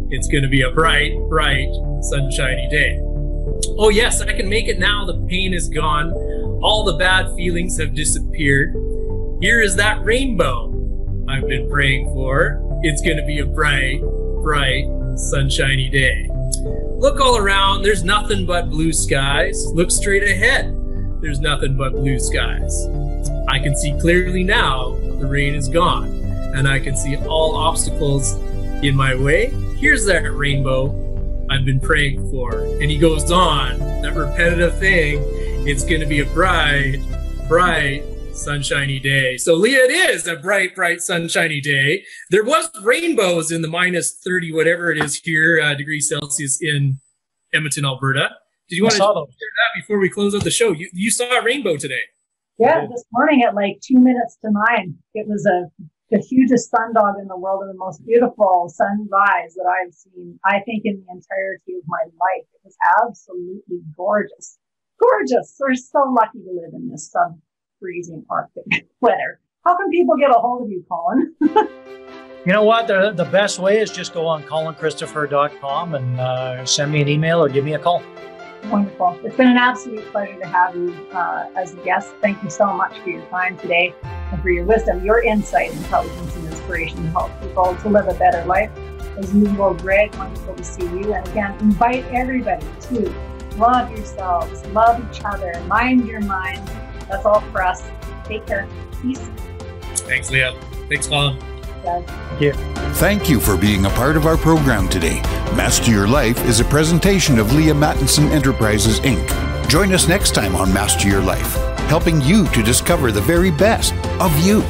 It's going to be a bright, bright, sunshiny day. Oh yes, I can make it now. The pain is gone. All the bad feelings have disappeared. Here is that rainbow I've been praying for. It's going to be a bright, bright, sunshiny day. Look all around. There's nothing but blue skies. Look straight ahead. There's nothing but blue skies. I can see clearly now. The rain is gone. And I can see all obstacles in my way. Here's that rainbow I've been praying for. And he goes on, that repetitive thing, it's going to be a bright, bright, sunshiny day. So Leah, it is a bright, bright, sunshiny day. There was rainbows in the minus 30, whatever it is here, degrees Celsius in Edmonton, Alberta. Did you want to share that before we close out the show? You saw a rainbow today. Yeah, this morning at like 2 minutes to 9. It was the hugest sundog in the world and the most beautiful sunrise that I've seen, I think, in the entirety of my life. It was absolutely gorgeous. Gorgeous. We're so lucky to live in this sub-freezing Arctic weather. How can people get a hold of you, Colin? You know what? The best way is just go on ColinChristopher.com and send me an email or give me a call. Wonderful. It's been an absolute pleasure to have you as a guest. Thank you so much for your time today and for your wisdom, your insight, intelligence, and inspiration to help people to live a better life. As usual, Greg, wonderful to see you. And again, invite everybody to love yourselves, love each other, mind your mind. That's all for us. Take care. Peace. Thanks, Leah. Thanks, Colin. Thank you. Thank you for being a part of our program today. Master Your Life is a presentation of 𝑸𝒖𝒐𝒕𝒂𝒃𝒍𝒆 Enterprises, Inc. Join us next time on Master Your Life, helping you to discover the very best of you.